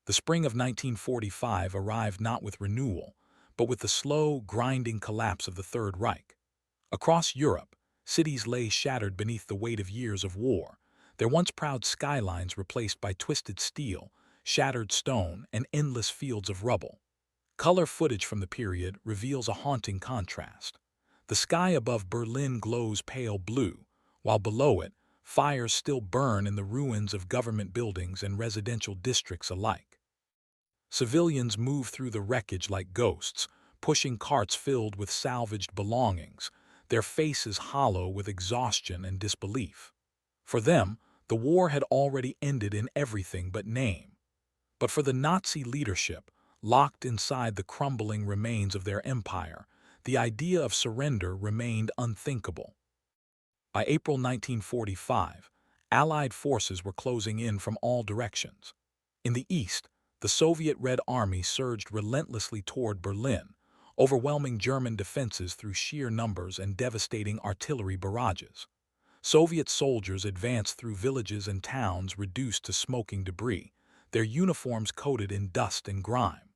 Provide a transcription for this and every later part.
The spring of 1945 arrived not with renewal, but with the slow, grinding collapse of the Third Reich. Across Europe, cities lay shattered beneath the weight of years of war, their once proud skylines replaced by twisted steel, shattered stone, and endless fields of rubble. Color footage from the period reveals a haunting contrast. The sky above Berlin glows pale blue, while below it, fires still burn in the ruins of government buildings and residential districts alike. Civilians move through the wreckage like ghosts, pushing carts filled with salvaged belongings, their faces hollow with exhaustion and disbelief. For them, the war had already ended in everything but name. But for the Nazi leadership, locked inside the crumbling remains of their empire, the idea of surrender remained unthinkable. By April 1945, Allied forces were closing in from all directions. In the east, the Soviet Red Army surged relentlessly toward Berlin, overwhelming German defenses through sheer numbers and devastating artillery barrages. Soviet soldiers advanced through villages and towns reduced to smoking debris, their uniforms coated in dust and grime.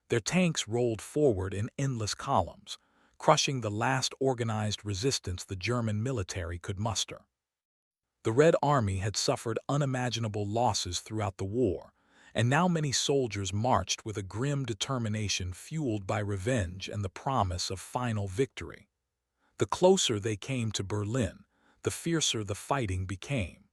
Their tanks rolled forward in endless columns, crushing the last organized resistance the German military could muster. The Red Army had suffered unimaginable losses throughout the war, and now many soldiers marched with a grim determination fueled by revenge and the promise of final victory. The closer they came to Berlin, the fiercer the fighting became.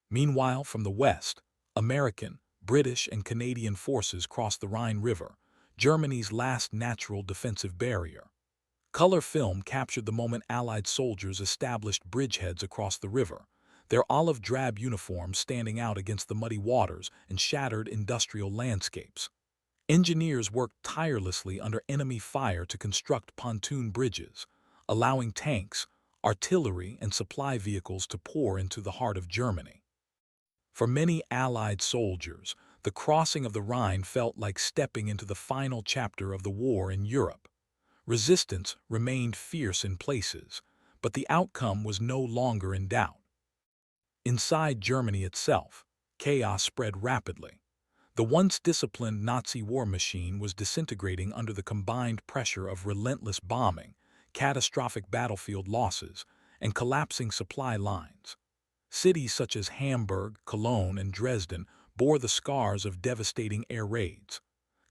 Meanwhile, from the west, American, British, and Canadian forces crossed the Rhine River, Germany's last natural defensive barrier. Color film captured the moment Allied soldiers established bridgeheads across the river, their olive-drab uniforms standing out against the muddy waters and shattered industrial landscapes. Engineers worked tirelessly under enemy fire to construct pontoon bridges, allowing tanks, artillery, and supply vehicles to pour into the heart of Germany. For many Allied soldiers, the crossing of the Rhine felt like stepping into the final chapter of the war in Europe. Resistance remained fierce in places, but the outcome was no longer in doubt. Inside Germany itself, chaos spread rapidly. The once disciplined Nazi war machine was disintegrating under the combined pressure of relentless bombing, catastrophic battlefield losses, and collapsing supply lines. Cities such as Hamburg, Cologne, and Dresden bore the scars of devastating air raids.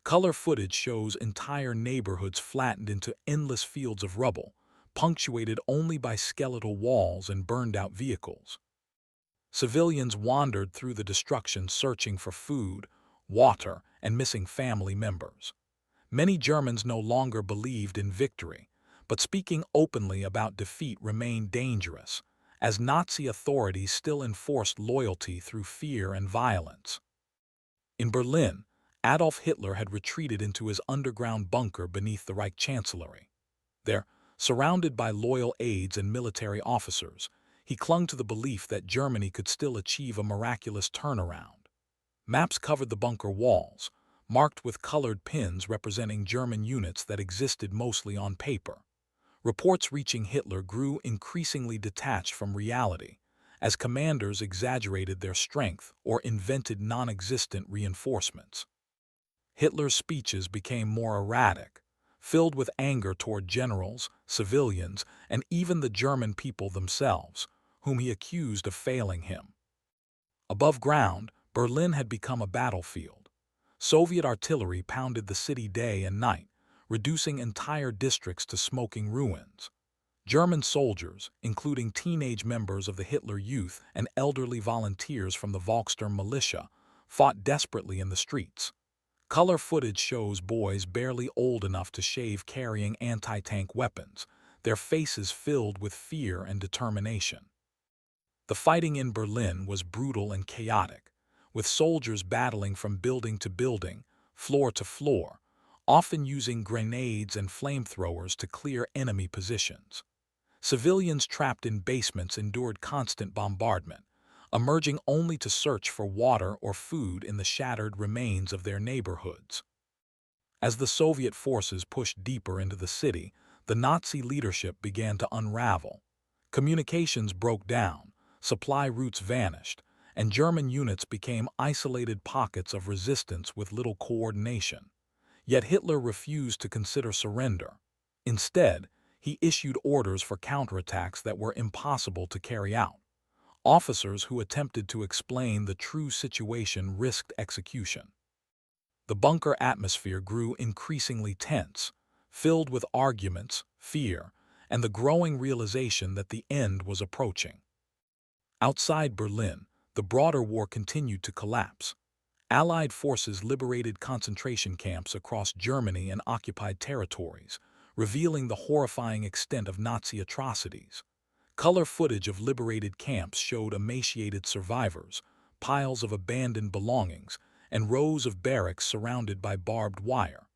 Color footage shows entire neighborhoods flattened into endless fields of rubble, punctuated only by skeletal walls and burned-out vehicles. Civilians wandered through the destruction searching for food, water, and missing family members. Many Germans no longer believed in victory, but speaking openly about defeat remained dangerous, as Nazi authorities still enforced loyalty through fear and violence. In Berlin, Adolf Hitler had retreated into his underground bunker beneath the Reich Chancellery. There, surrounded by loyal aides and military officers, he clung to the belief that Germany could still achieve a miraculous turnaround. Maps covered the bunker walls, marked with colored pins representing German units that existed mostly on paper. Reports reaching Hitler grew increasingly detached from reality, as commanders exaggerated their strength or invented non-existent reinforcements. Hitler's speeches became more erratic, filled with anger toward generals, civilians, and even the German people themselves, whom he accused of failing him. Above ground, Berlin had become a battlefield. Soviet artillery pounded the city day and night, reducing entire districts to smoking ruins. German soldiers, including teenage members of the Hitler Youth and elderly volunteers from the Volkssturm militia, fought desperately in the streets. Color footage shows boys barely old enough to shave carrying anti-tank weapons, their faces filled with fear and determination. The fighting in Berlin was brutal and chaotic, with soldiers battling from building to building, floor to floor, often using grenades and flamethrowers to clear enemy positions. Civilians trapped in basements endured constant bombardment, emerging only to search for water or food in the shattered remains of their neighborhoods. As the Soviet forces pushed deeper into the city, the Nazi leadership began to unravel. Communications broke down, supply routes vanished, and German units became isolated pockets of resistance with little coordination. Yet Hitler refused to consider surrender. Instead, he issued orders for counterattacks that were impossible to carry out. Officers who attempted to explain the true situation risked execution. The bunker atmosphere grew increasingly tense, filled with arguments, fear, and the growing realization that the end was approaching. Outside Berlin, the broader war continued to collapse. Allied forces liberated concentration camps across Germany and occupied territories, revealing the horrifying extent of Nazi atrocities. Color footage of liberated camps showed emaciated survivors, piles of abandoned belongings, and rows of barracks surrounded by barbed wire.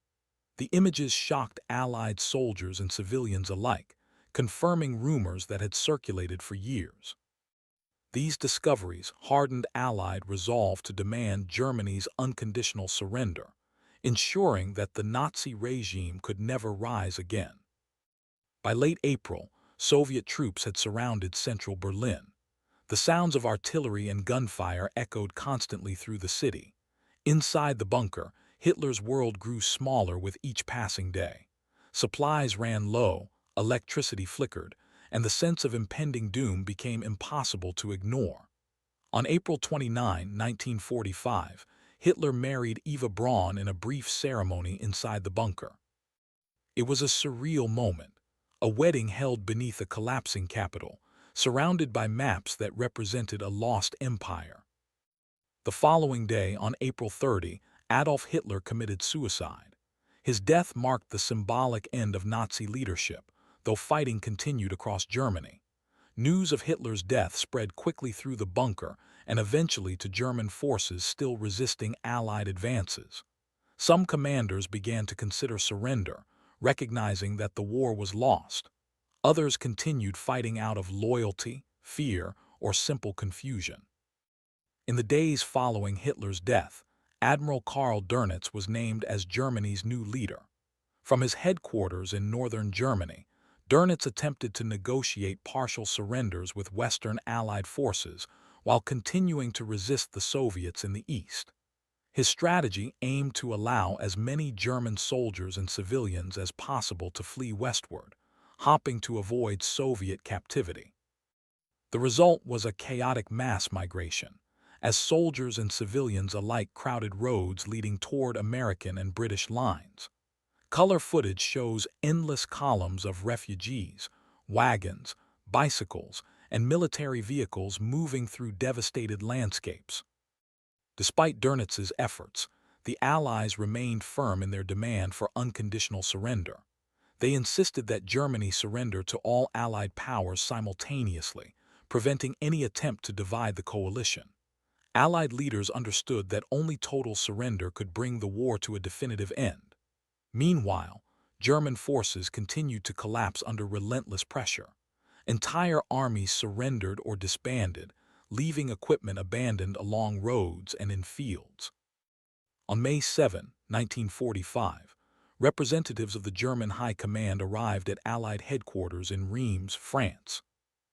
The images shocked Allied soldiers and civilians alike, confirming rumors that had circulated for years. These discoveries hardened Allied resolve to demand Germany's unconditional surrender, ensuring that the Nazi regime could never rise again. By late April, Soviet troops had surrounded central Berlin. The sounds of artillery and gunfire echoed constantly through the city. Inside the bunker, Hitler's world grew smaller with each passing day. Supplies ran low, electricity flickered, and the sense of impending doom became impossible to ignore. On April 29, 1945, Hitler married Eva Braun in a brief ceremony inside the bunker. It was a surreal moment, a wedding held beneath a collapsing Capitol, surrounded by maps that represented a lost empire. The following day, on April 30, Adolf Hitler committed suicide. His death marked the symbolic end of Nazi leadership, though fighting continued across Germany. News of Hitler's death spread quickly through the bunker and eventually to German forces still resisting Allied advances. Some commanders began to consider surrender, recognizing that the war was lost. Others continued fighting out of loyalty, fear, or simple confusion. In the days following Hitler's death, Admiral Karl Dönitz was named as Germany's new leader. From his headquarters in northern Germany, Dönitz attempted to negotiate partial surrenders with Western Allied forces while continuing to resist the Soviets in the east. His strategy aimed to allow as many German soldiers and civilians as possible to flee westward, hopping to avoid Soviet captivity. The result was a chaotic mass migration, as soldiers and civilians alike crowded roads leading toward American and British lines. Color footage shows endless columns of refugees, wagons, bicycles, and military vehicles moving through devastated landscapes. Despite Dönitz's efforts, the Allies remained firm in their demand for unconditional surrender. They insisted that Germany surrender to all Allied powers simultaneously, preventing any attempt to divide the coalition. Allied leaders understood that only total surrender could bring the war to a definitive end. Meanwhile, German forces continued to collapse under relentless pressure. Entire armies surrendered or disbanded, leaving equipment abandoned along roads and in fields. On May 7, 1945, representatives of the German High Command arrived at Allied headquarters in Reims, France.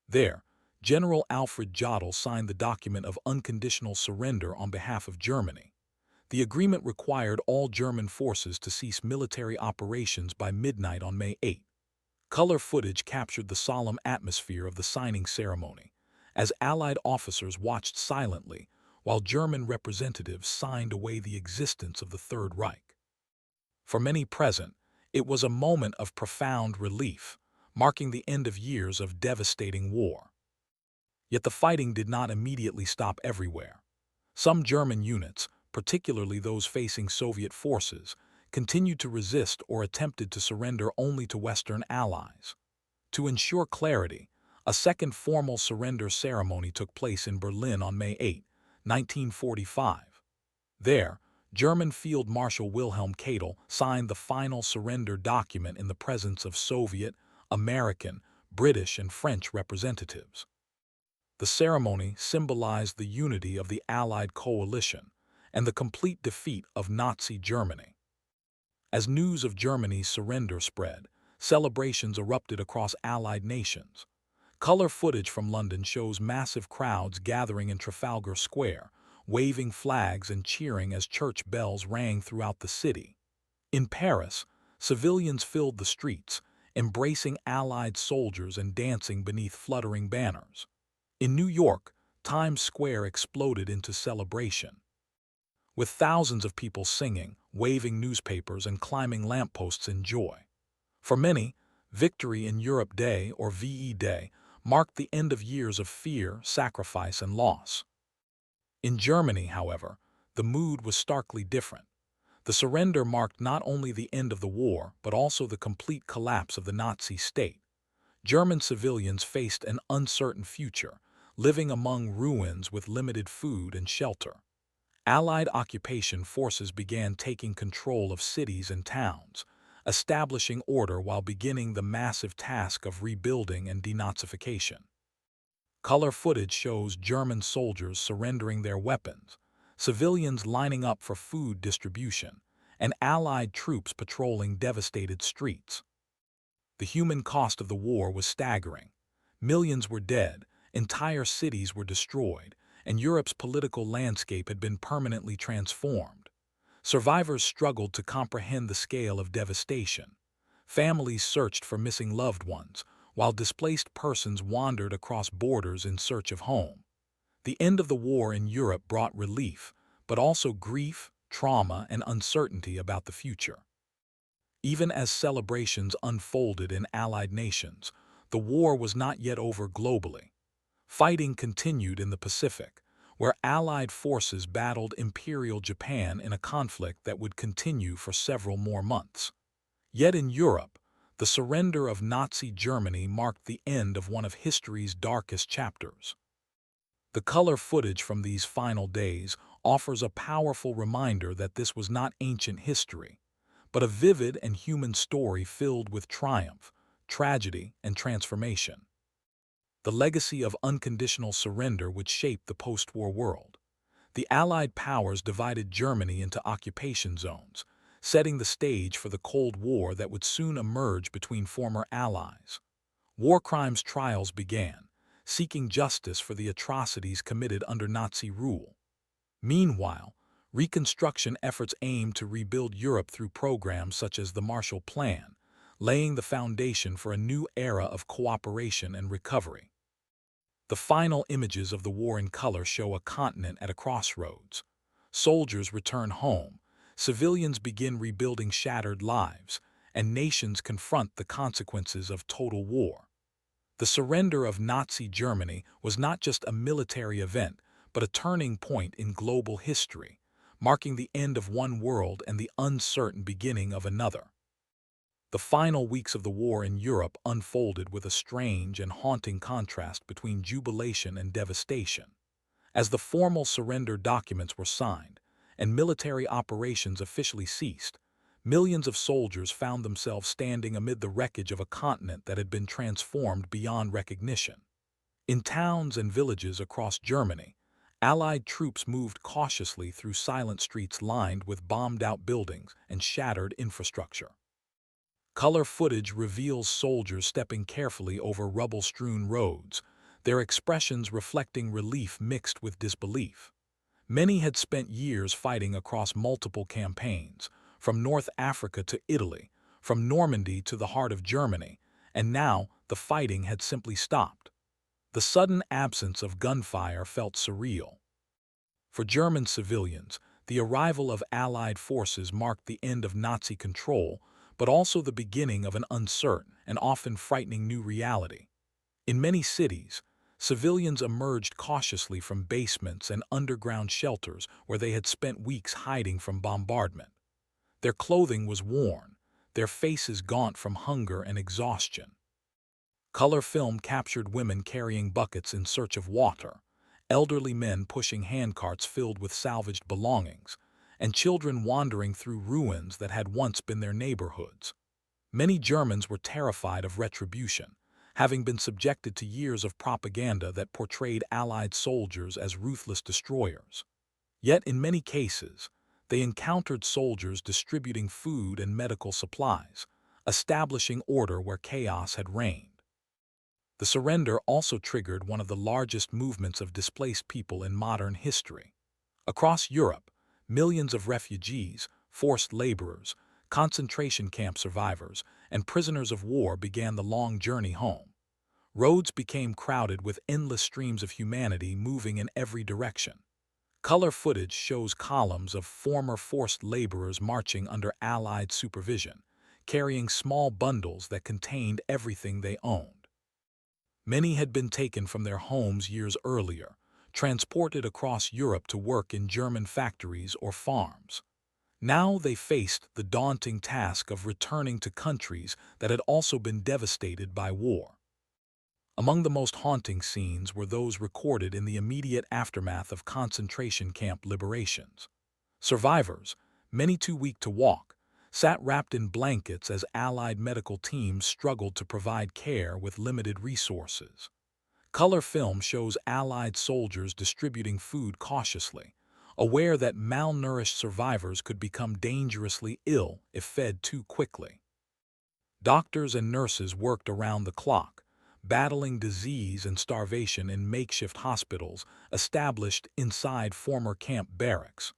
There, General Alfred Jodl signed the document of unconditional surrender on behalf of Germany. The agreement required all German forces to cease military operations by midnight on May 8. Color footage captured the solemn atmosphere of the signing ceremony, as Allied officers watched silently while German representatives signed away the existence of the Third Reich. For many present, it was a moment of profound relief, marking the end of years of devastating war. Yet the fighting did not immediately stop everywhere. Some German units, particularly those facing Soviet forces, continued to resist or attempted to surrender only to Western allies. To ensure clarity, a second formal surrender ceremony took place in Berlin on May 8, 1945. There, German Field Marshal Wilhelm Keitel signed the final surrender document in the presence of Soviet, American, British, and French representatives. The ceremony symbolized the unity of the Allied coalition and the complete defeat of Nazi Germany. As news of Germany's surrender spread, celebrations erupted across Allied nations. Color footage from London shows massive crowds gathering in Trafalgar Square, waving flags and cheering as church bells rang throughout the city. In Paris, civilians filled the streets, embracing Allied soldiers and dancing beneath fluttering banners. In New York, Times Square exploded into celebration, with thousands of people singing, waving newspapers, and climbing lampposts in joy. For many, Victory in Europe Day, or VE Day, marked the end of years of fear, sacrifice, and loss. In Germany, however, the mood was starkly different. The surrender marked not only the end of the war, but also the complete collapse of the Nazi state. German civilians faced an uncertain future, living among ruins with limited food and shelter. Allied occupation forces began taking control of cities and towns, establishing order while beginning the massive task of rebuilding and denazification. Color footage shows German soldiers surrendering their weapons, civilians lining up for food distribution, and Allied troops patrolling devastated streets. The human cost of the war was staggering. Millions were dead, entire cities were destroyed, and Europe's political landscape had been permanently transformed. Survivors struggled to comprehend the scale of devastation. Families searched for missing loved ones, while displaced persons wandered across borders in search of home. The end of the war in Europe brought relief, but also grief, trauma, and uncertainty about the future. Even as celebrations unfolded in Allied nations, the war was not yet over globally. Fighting continued in the Pacific, where Allied forces battled Imperial Japan in a conflict that would continue for several more months. Yet in Europe, the surrender of Nazi Germany marked the end of one of history's darkest chapters. The color footage from these final days offers a powerful reminder that this was not ancient history, but a vivid and human story filled with triumph, tragedy, and transformation. The legacy of unconditional surrender would shape the post-war world. The Allied powers divided Germany into occupation zones, setting the stage for the Cold War that would soon emerge between former allies. War crimes trials began, seeking justice for the atrocities committed under Nazi rule. Meanwhile, reconstruction efforts aimed to rebuild Europe through programs such as the Marshall Plan, laying the foundation for a new era of cooperation and recovery. The final images of the war in color show a continent at a crossroads. Soldiers return home, civilians begin rebuilding shattered lives, and nations confront the consequences of total war. The surrender of Nazi Germany was not just a military event, but a turning point in global history, marking the end of one world and the uncertain beginning of another. The final weeks of the war in Europe unfolded with a strange and haunting contrast between jubilation and devastation. As the formal surrender documents were signed and military operations officially ceased, millions of soldiers found themselves standing amid the wreckage of a continent that had been transformed beyond recognition. In towns and villages across Germany, Allied troops moved cautiously through silent streets lined with bombed-out buildings and shattered infrastructure. Color footage reveals soldiers stepping carefully over rubble-strewn roads, their expressions reflecting relief mixed with disbelief. Many had spent years fighting across multiple campaigns, from North Africa to Italy, from Normandy to the heart of Germany, and now the fighting had simply stopped. The sudden absence of gunfire felt surreal. For German civilians, the arrival of Allied forces marked the end of Nazi control, but also the beginning of an uncertain and often frightening new reality. In many cities, civilians emerged cautiously from basements and underground shelters where they had spent weeks hiding from bombardment. Their clothing was worn, their faces gaunt from hunger and exhaustion. Color film captured women carrying buckets in search of water, elderly men pushing handcarts filled with salvaged belongings, and children wandering through ruins that had once been their neighborhoods. Many Germans were terrified of retribution, having been subjected to years of propaganda that portrayed Allied soldiers as ruthless destroyers. Yet in many cases, they encountered soldiers distributing food and medical supplies, establishing order where chaos had reigned. The surrender also triggered one of the largest movements of displaced people in modern history. Across Europe, millions of refugees, forced laborers, concentration camp survivors, and prisoners of war began the long journey home. Roads became crowded with endless streams of humanity moving in every direction. Color footage shows columns of former forced laborers marching under Allied supervision, carrying small bundles that contained everything they owned. Many had been taken from their homes years earlier, transported across Europe to work in German factories or farms. Now they faced the daunting task of returning to countries that had also been devastated by war. Among the most haunting scenes were those recorded in the immediate aftermath of concentration camp liberations. Survivors, many too weak to walk, sat wrapped in blankets as Allied medical teams struggled to provide care with limited resources. Color film shows Allied soldiers distributing food cautiously, aware that malnourished survivors could become dangerously ill if fed too quickly. Doctors and nurses worked around the clock, battling disease and starvation in makeshift hospitals established inside former camp barracks.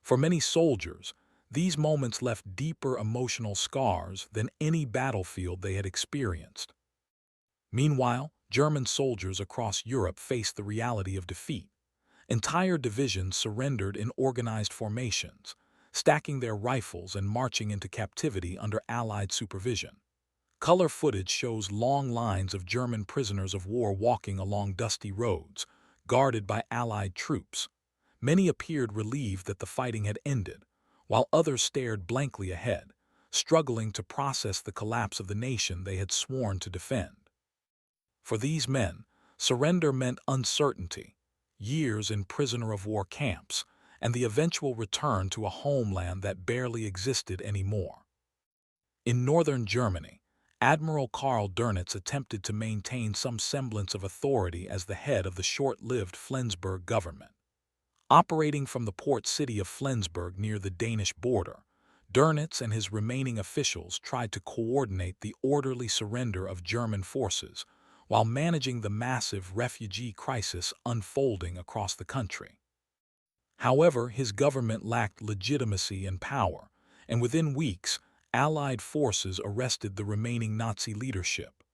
For many soldiers, these moments left deeper emotional scars than any battlefield they had experienced. Meanwhile, German soldiers across Europe faced the reality of defeat. Entire divisions surrendered in organized formations, stacking their rifles and marching into captivity under Allied supervision. Color footage shows long lines of German prisoners of war walking along dusty roads, guarded by Allied troops. Many appeared relieved that the fighting had ended, while others stared blankly ahead, struggling to process the collapse of the nation they had sworn to defend. For these men, surrender meant uncertainty, years in prisoner of war camps, and the eventual return to a homeland that barely existed anymore. In northern Germany, Admiral Karl Dönitz attempted to maintain some semblance of authority as the head of the short-lived Flensburg government. Operating from the port city of Flensburg near the Danish border, Dönitz and his remaining officials tried to coordinate the orderly surrender of German forces while managing the massive refugee crisis unfolding across the country. However, his government lacked legitimacy and power, and within weeks, Allied forces arrested the remaining Nazi leadership.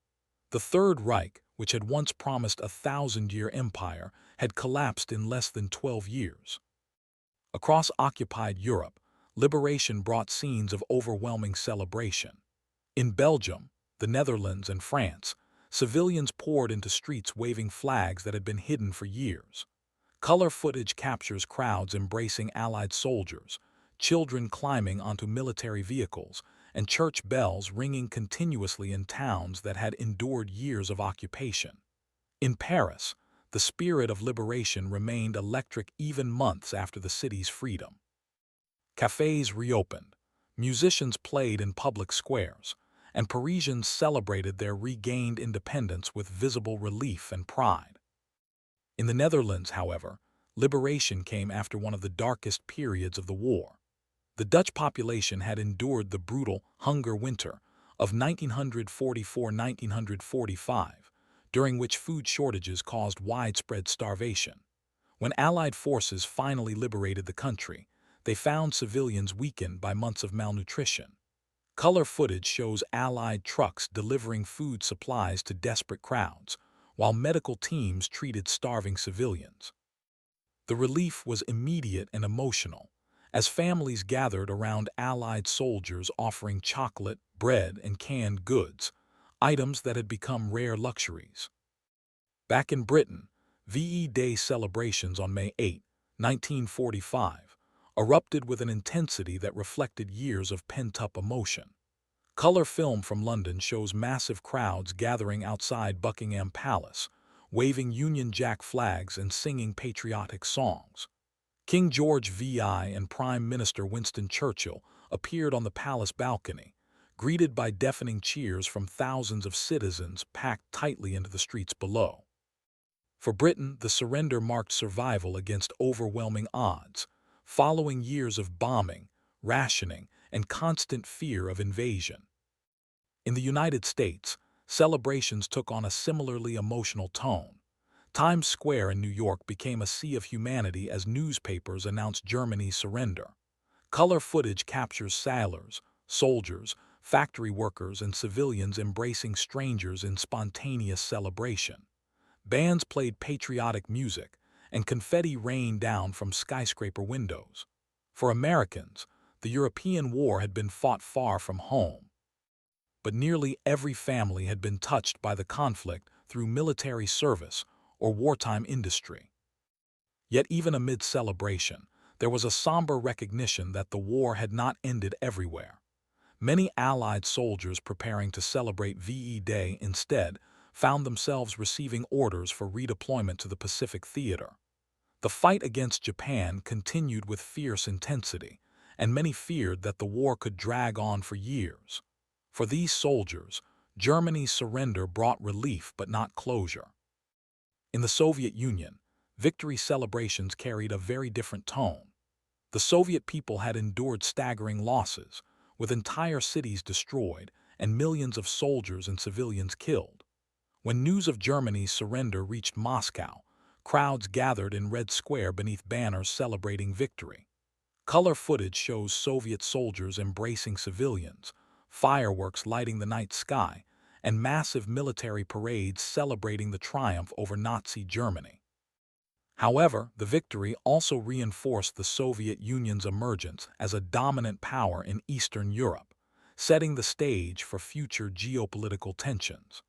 The Third Reich, which had once promised a 1,000-year empire, had collapsed in less than 12 years. Across occupied Europe, liberation brought scenes of overwhelming celebration. In Belgium, the Netherlands, and France, civilians poured into streets waving flags that had been hidden for years. Color footage captures crowds embracing Allied soldiers, children climbing onto military vehicles, and church bells ringing continuously in towns that had endured years of occupation. In Paris, the spirit of liberation remained electric even months after the city's freedom. Cafes reopened, musicians played in public squares, and Parisians celebrated their regained independence with visible relief and pride. In the Netherlands, however, liberation came after one of the darkest periods of the war. The Dutch population had endured the brutal hunger winter of 1944–1945, during which food shortages caused widespread starvation. When Allied forces finally liberated the country, they found civilians weakened by months of malnutrition. Color footage shows Allied trucks delivering food supplies to desperate crowds, while medical teams treated starving civilians. The relief was immediate and emotional, as families gathered around Allied soldiers offering chocolate, bread, and canned goods, items that had become rare luxuries. Back in Britain, VE Day celebrations on May 8, 1945, erupted with an intensity that reflected years of pent-up emotion. Color film from London shows massive crowds gathering outside Buckingham Palace, waving Union Jack flags and singing patriotic songs. King George VI and Prime Minister Winston Churchill appeared on the palace balcony, greeted by deafening cheers from thousands of citizens packed tightly into the streets below. For Britain, the surrender marked survival against overwhelming odds, following years of bombing, rationing, and constant fear of invasion. In the United States, celebrations took on a similarly emotional tone. Times Square in New York became a sea of humanity as newspapers announced Germany's surrender. Color footage captures sailors, soldiers, factory workers, and civilians embracing strangers in spontaneous celebration. Bands played patriotic music, and confetti rained down from skyscraper windows. For Americans, the European war had been fought far from home, but nearly every family had been touched by the conflict through military service or wartime industry. Yet even amid celebration, there was a somber recognition that the war had not ended everywhere. Many Allied soldiers preparing to celebrate VE Day instead found themselves receiving orders for redeployment to the Pacific Theater. The fight against Japan continued with fierce intensity, and many feared that the war could drag on for years. For these soldiers, Germany's surrender brought relief but not closure. In the Soviet Union, victory celebrations carried a very different tone. The Soviet people had endured staggering losses, with entire cities destroyed and millions of soldiers and civilians killed. When news of Germany's surrender reached Moscow, crowds gathered in Red Square beneath banners celebrating victory. Color footage shows Soviet soldiers embracing civilians, fireworks lighting the night sky, and massive military parades celebrating the triumph over Nazi Germany. However, the victory also reinforced the Soviet Union's emergence as a dominant power in Eastern Europe, setting the stage for future geopolitical tensions.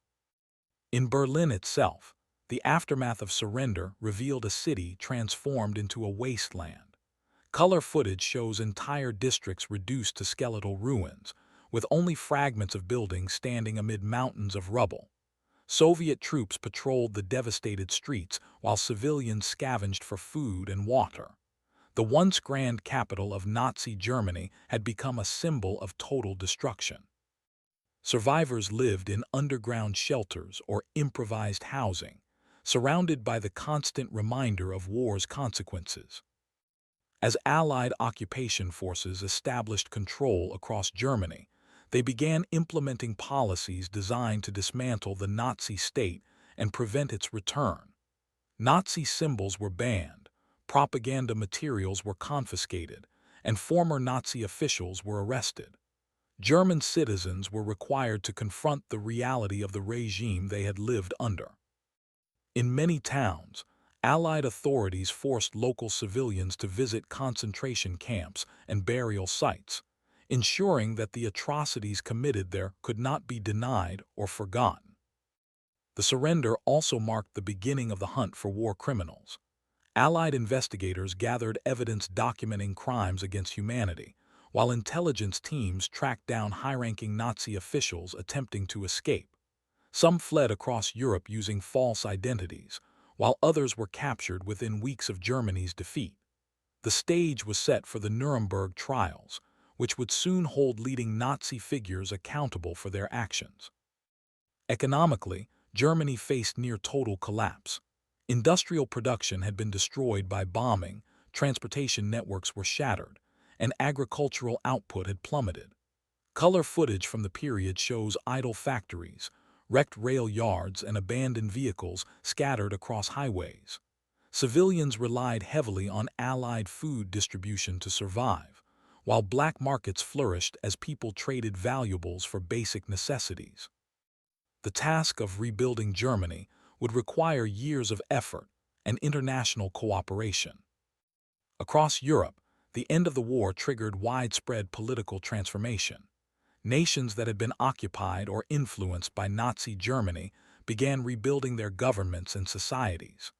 In Berlin itself, the aftermath of surrender revealed a city transformed into a wasteland. Color footage shows entire districts reduced to skeletal ruins, with only fragments of buildings standing amid mountains of rubble. Soviet troops patrolled the devastated streets while civilians scavenged for food and water. The once grand capital of Nazi Germany had become a symbol of total destruction. Survivors lived in underground shelters or improvised housing, surrounded by the constant reminder of war's consequences. As Allied occupation forces established control across Germany, they began implementing policies designed to dismantle the Nazi state and prevent its return. Nazi symbols were banned, propaganda materials were confiscated, and former Nazi officials were arrested. German citizens were required to confront the reality of the regime they had lived under. In many towns, Allied authorities forced local civilians to visit concentration camps and burial sites, ensuring that the atrocities committed there could not be denied or forgotten. The surrender also marked the beginning of the hunt for war criminals. Allied investigators gathered evidence documenting crimes against humanity, while intelligence teams tracked down high-ranking Nazi officials attempting to escape. Some fled across Europe using false identities, while others were captured within weeks of Germany's defeat. The stage was set for the Nuremberg trials, which would soon hold leading Nazi figures accountable for their actions. Economically, Germany faced near total collapse. Industrial production had been destroyed by bombing, transportation networks were shattered, and agricultural output had plummeted. Color footage from the period shows idle factories, wrecked rail yards, and abandoned vehicles scattered across highways. Civilians relied heavily on Allied food distribution to survive, while black markets flourished as people traded valuables for basic necessities. The task of rebuilding Germany would require years of effort and international cooperation. Across Europe, the end of the war triggered widespread political transformation. Nations that had been occupied or influenced by Nazi Germany began rebuilding their governments and societies.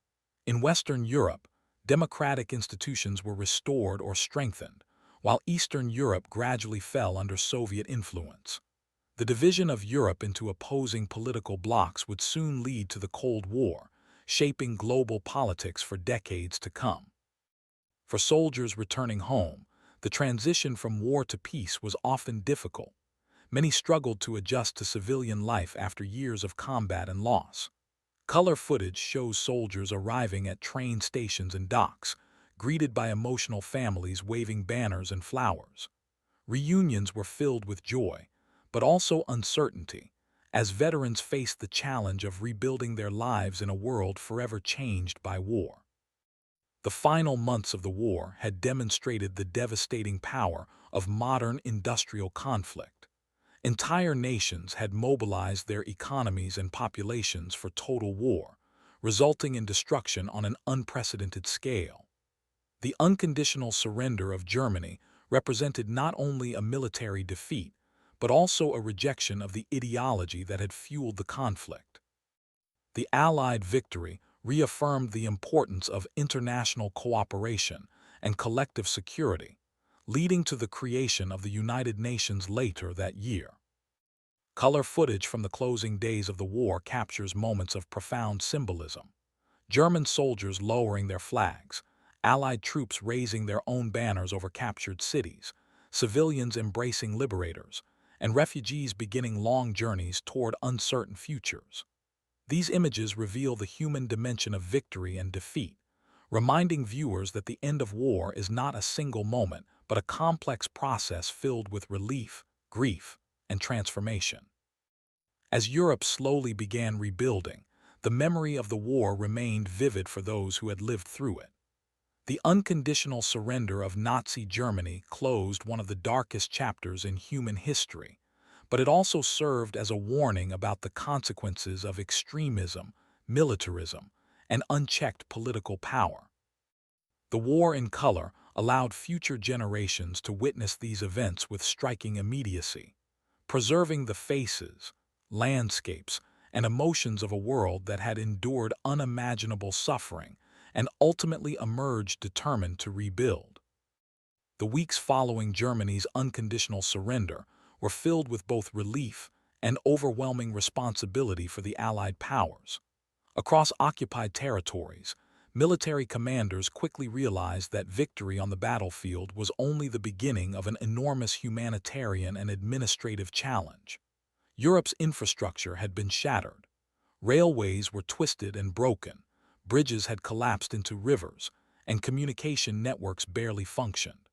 In Western Europe, democratic institutions were restored or strengthened, while Eastern Europe gradually fell under Soviet influence. The division of Europe into opposing political blocs would soon lead to the Cold War, shaping global politics for decades to come. For soldiers returning home, the transition from war to peace was often difficult. Many struggled to adjust to civilian life after years of combat and loss. Color footage shows soldiers arriving at train stations and docks, greeted by emotional families waving banners and flowers. Reunions were filled with joy, but also uncertainty, as veterans faced the challenge of rebuilding their lives in a world forever changed by war. The final months of the war had demonstrated the devastating power of modern industrial conflict. Entire nations had mobilized their economies and populations for total war, resulting in destruction on an unprecedented scale. The unconditional surrender of Germany represented not only a military defeat, but also a rejection of the ideology that had fueled the conflict. The Allied victory reaffirmed the importance of international cooperation and collective security, leading to the creation of the United Nations later that year. Color footage from the closing days of the war captures moments of profound symbolism. German soldiers lowering their flags, Allied troops raising their own banners over captured cities, civilians embracing liberators, and refugees beginning long journeys toward uncertain futures. These images reveal the human dimension of victory and defeat, reminding viewers that the end of war is not a single moment, but a complex process filled with relief, grief, and transformation. As Europe slowly began rebuilding, the memory of the war remained vivid for those who had lived through it. The unconditional surrender of Nazi Germany closed one of the darkest chapters in human history, but it also served as a warning about the consequences of extremism, militarism, and unchecked political power. The war in color allowed future generations to witness these events with striking immediacy, preserving the faces, landscapes, and emotions of a world that had endured unimaginable suffering and ultimately emerged determined to rebuild. The weeks following Germany's unconditional surrender were filled with both relief and overwhelming responsibility for the Allied powers. Across occupied territories, military commanders quickly realized that victory on the battlefield was only the beginning of an enormous humanitarian and administrative challenge. Europe's infrastructure had been shattered. Railways were twisted and broken, bridges had collapsed into rivers, and communication networks barely functioned.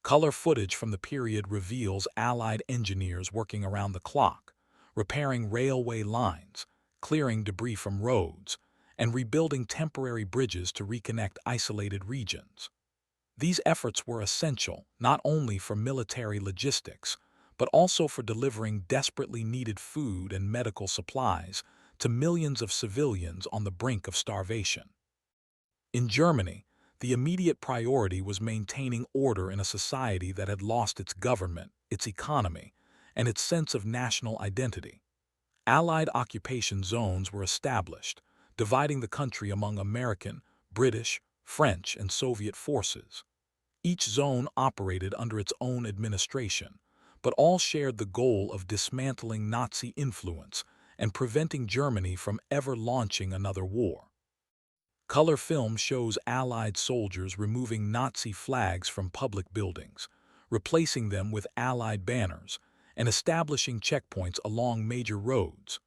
Color footage from the period reveals Allied engineers working around the clock, repairing railway lines, clearing debris from roads, and rebuilding temporary bridges to reconnect isolated regions. These efforts were essential not only for military logistics, but also for delivering desperately needed food and medical supplies to millions of civilians on the brink of starvation. In Germany, the immediate priority was maintaining order in a society that had lost its government, its economy, and its sense of national identity. Allied occupation zones were established, dividing the country among American, British, French, and Soviet forces. Each zone operated under its own administration, but all shared the goal of dismantling Nazi influence and preventing Germany from ever launching another war. Color film shows Allied soldiers removing Nazi flags from public buildings, replacing them with Allied banners, and establishing checkpoints along major roads.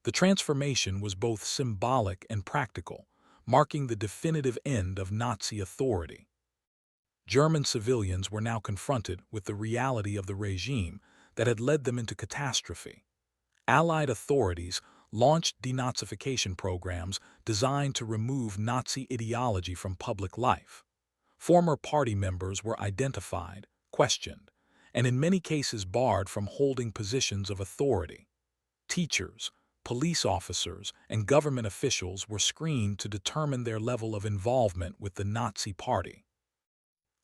The transformation was both symbolic and practical, marking the definitive end of Nazi authority. German civilians were now confronted with the reality of the regime that had led them into catastrophe. Allied authorities launched denazification programs designed to remove Nazi ideology from public life. Former party members were identified, questioned, and in many cases barred from holding positions of authority. Teachers, police officers, and government officials were screened to determine their level of involvement with the Nazi Party.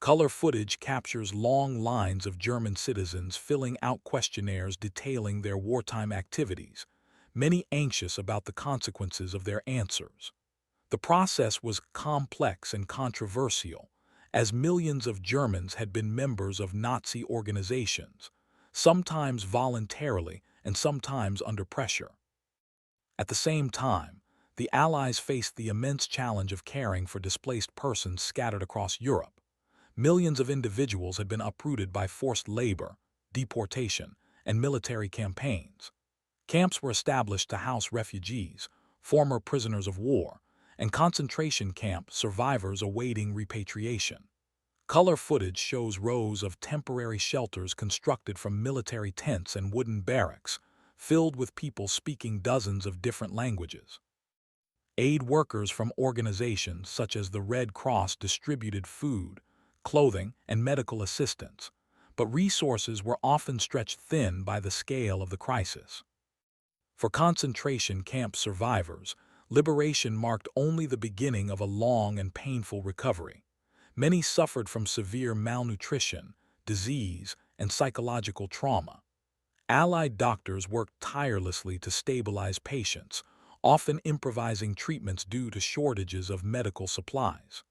Color footage captures long lines of German citizens filling out questionnaires detailing their wartime activities, many anxious about the consequences of their answers. The process was complex and controversial, as millions of Germans had been members of Nazi organizations, sometimes voluntarily and sometimes under pressure. At the same time, the Allies faced the immense challenge of caring for displaced persons scattered across Europe. Millions of individuals had been uprooted by forced labor, deportation, and military campaigns. Camps were established to house refugees, former prisoners of war, and concentration camp survivors awaiting repatriation. Color footage shows rows of temporary shelters constructed from military tents and wooden barracks, filled with people speaking dozens of different languages. Aid workers from organizations such as the Red Cross distributed food, clothing, and medical assistance, but resources were often stretched thin by the scale of the crisis. For concentration camp survivors, liberation marked only the beginning of a long and painful recovery. Many suffered from severe malnutrition, disease, and psychological trauma. Allied doctors worked tirelessly to stabilize patients, often improvising treatments due to shortages of medical supplies.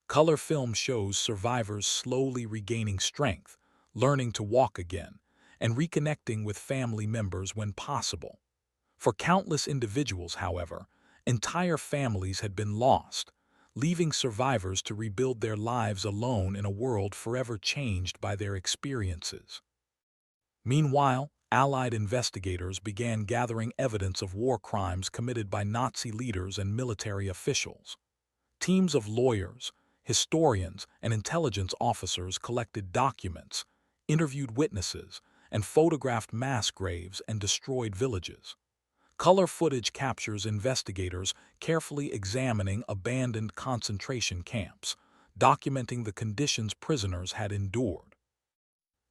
Color film shows survivors slowly regaining strength, learning to walk again, and reconnecting with family members when possible. For countless individuals, however, entire families had been lost, leaving survivors to rebuild their lives alone in a world forever changed by their experiences. Meanwhile, Allied investigators began gathering evidence of war crimes committed by Nazi leaders and military officials. Teams of lawyers, historians, and intelligence officers collected documents, interviewed witnesses, and photographed mass graves and destroyed villages. Color footage captures investigators carefully examining abandoned concentration camps, documenting the conditions prisoners had endured.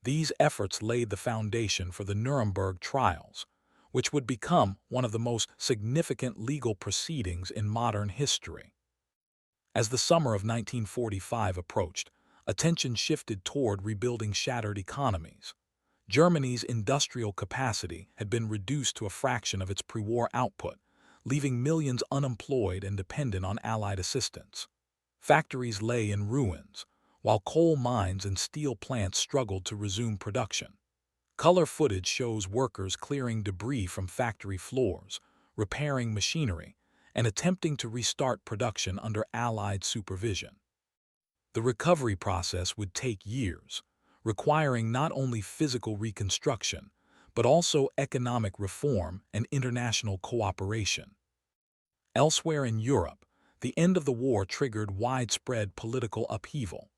These efforts laid the foundation for the Nuremberg trials, which would become one of the most significant legal proceedings in modern history. As the summer of 1945 approached, attention shifted toward rebuilding shattered economies. Germany's industrial capacity had been reduced to a fraction of its pre-war output, leaving millions unemployed and dependent on Allied assistance. Factories lay in ruins, while coal mines and steel plants struggled to resume production. Color footage shows workers clearing debris from factory floors, repairing machinery, and attempting to restart production under Allied supervision. The recovery process would take years, requiring not only physical reconstruction, but also economic reform and international cooperation. Elsewhere in Europe, the end of the war triggered widespread political upheaval.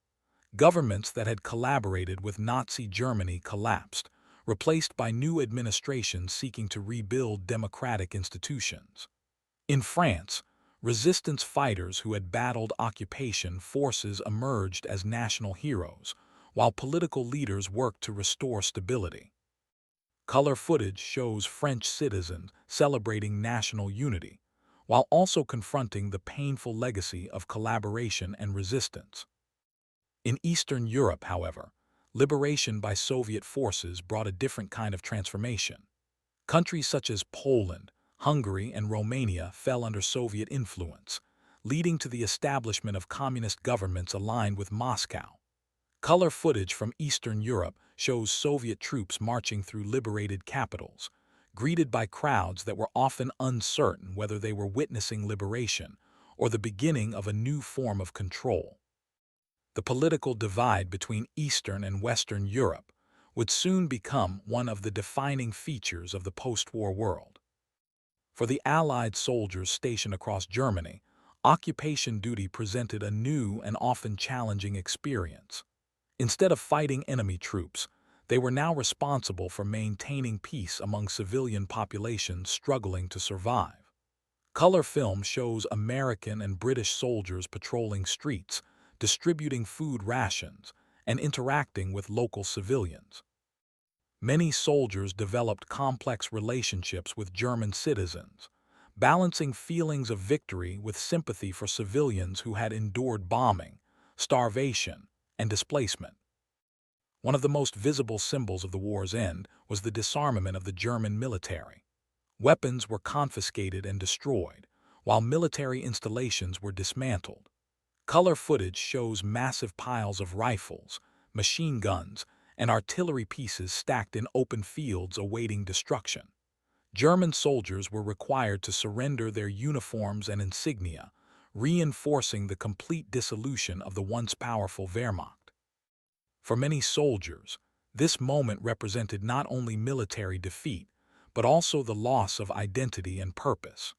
Governments that had collaborated with Nazi Germany collapsed, replaced by new administrations seeking to rebuild democratic institutions. In France, resistance fighters who had battled occupation forces emerged as national heroes, while political leaders worked to restore stability. Color footage shows French citizens celebrating national unity, while also confronting the painful legacy of collaboration and resistance. In Eastern Europe, however, liberation by Soviet forces brought a different kind of transformation. Countries such as Poland, Hungary, and Romania fell under Soviet influence, leading to the establishment of communist governments aligned with Moscow. Color footage from Eastern Europe shows Soviet troops marching through liberated capitals, greeted by crowds that were often uncertain whether they were witnessing liberation or the beginning of a new form of control. The political divide between Eastern and Western Europe would soon become one of the defining features of the post-war world. For the Allied soldiers stationed across Germany, occupation duty presented a new and often challenging experience. Instead of fighting enemy troops, they were now responsible for maintaining peace among civilian populations struggling to survive. Color film shows American and British soldiers patrolling streets, distributing food rations, and interacting with local civilians. Many soldiers developed complex relationships with German citizens, balancing feelings of victory with sympathy for civilians who had endured bombing, starvation, and displacement. One of the most visible symbols of the war's end was the disarmament of the German military. Weapons were confiscated and destroyed, while military installations were dismantled. Color footage shows massive piles of rifles, machine guns, and artillery pieces stacked in open fields awaiting destruction. German soldiers were required to surrender their uniforms and insignia, reinforcing the complete dissolution of the once powerful Wehrmacht. For many soldiers, this moment represented not only military defeat, but also the loss of identity and purpose.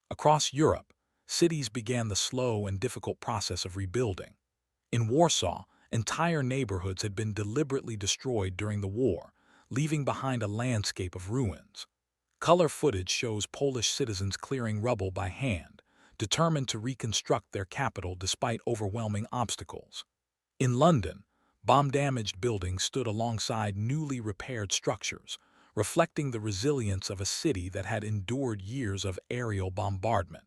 Across Europe, cities began the slow and difficult process of rebuilding. In Warsaw, entire neighborhoods had been deliberately destroyed during the war, leaving behind a landscape of ruins. Color footage shows Polish citizens clearing rubble by hand, determined to reconstruct their capital despite overwhelming obstacles. In London, bomb-damaged buildings stood alongside newly repaired structures, reflecting the resilience of a city that had endured years of aerial bombardment.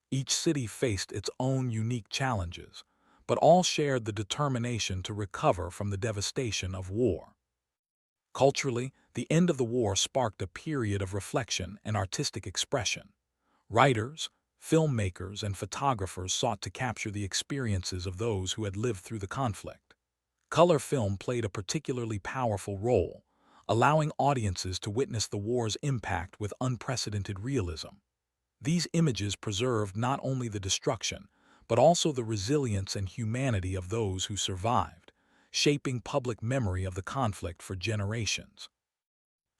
Each city faced its own unique challenges, but all shared the determination to recover from the devastation of war. Culturally, the end of the war sparked a period of reflection and artistic expression. Writers, filmmakers, and photographers sought to capture the experiences of those who had lived through the conflict. Color film played a particularly powerful role, allowing audiences to witness the war's impact with unprecedented realism. These images preserved not only the destruction, but also the resilience and humanity of those who survived, shaping public memory of the conflict for generations.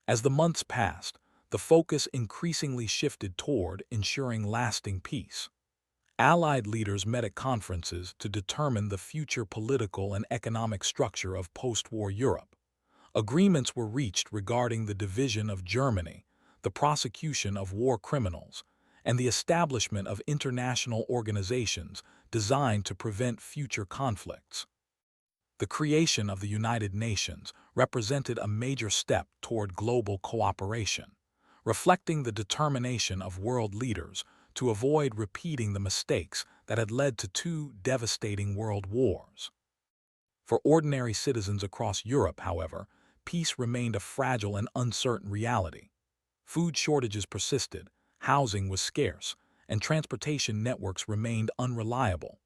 As the months passed, the focus increasingly shifted toward ensuring lasting peace. Allied leaders met at conferences to determine the future political and economic structure of post-war Europe. Agreements were reached regarding the division of Germany, the prosecution of war criminals, and the establishment of international organizations designed to prevent future conflicts. The creation of the United Nations represented a major step toward global cooperation, reflecting the determination of world leaders to avoid repeating the mistakes that had led to two devastating world wars. For ordinary citizens across Europe, however, peace remained a fragile and uncertain reality. Food shortages persisted, housing was scarce, and transportation networks remained unreliable.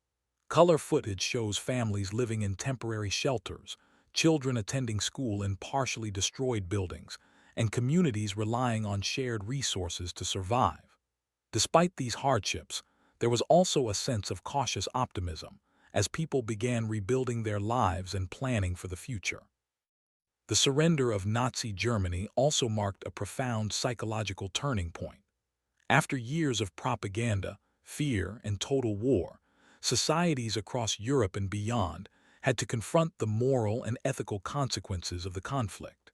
Color footage shows families living in temporary shelters, children attending school in partially destroyed buildings, and communities relying on shared resources to survive. Despite these hardships, there was also a sense of cautious optimism as people began rebuilding their lives and planning for the future. The surrender of Nazi Germany also marked a profound psychological turning point. After years of propaganda, fear, and total war, societies across Europe and beyond had to confront the moral and ethical consequences of the conflict.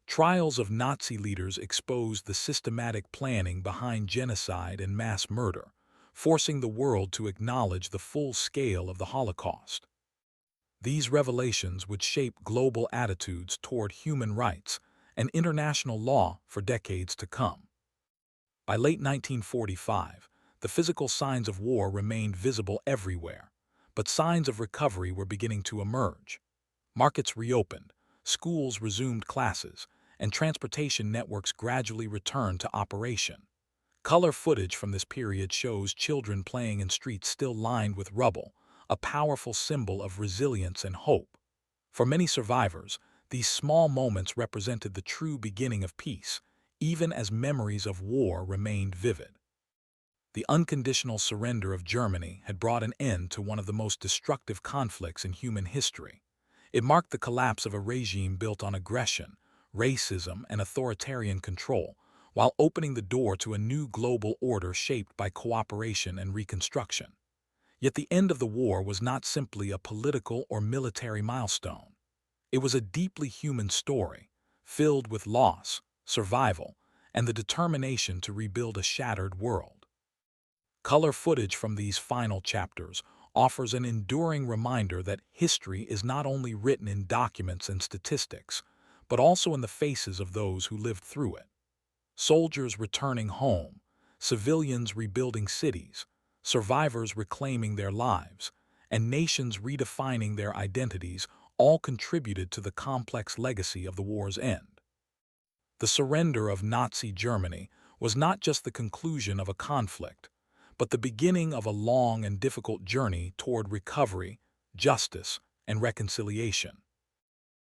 Trials of Nazi leaders exposed the systematic planning behind genocide and mass murder, forcing the world to acknowledge the full scale of the Holocaust. These revelations would shape global attitudes toward human rights and international law for decades to come. By late 1945, the physical signs of war remained visible everywhere, but signs of recovery were beginning to emerge. Markets reopened, schools resumed classes, and transportation networks gradually returned to operation. Color footage from this period shows children playing in streets still lined with rubble, a powerful symbol of resilience and hope. For many survivors, these small moments represented the true beginning of peace, even as memories of war remained vivid. The unconditional surrender of Germany had brought an end to one of the most destructive conflicts in human history. It marked the collapse of a regime built on aggression, racism, and authoritarian control, while opening the door to a new global order shaped by cooperation and reconstruction. Yet the end of the war was not simply a political or military milestone. It was a deeply human story, filled with loss, survival, and the determination to rebuild a shattered world. Color footage from these final chapters offers an enduring reminder that history is not only written in documents and statistics, but also in the faces of those who lived through it. Soldiers returning home, civilians rebuilding cities, survivors reclaiming their lives, and nations redefining their identities all contributed to the complex legacy of the war's end. The surrender of Nazi Germany was not just the conclusion of a conflict, but the beginning of a long and difficult journey toward recovery, justice, and reconciliation.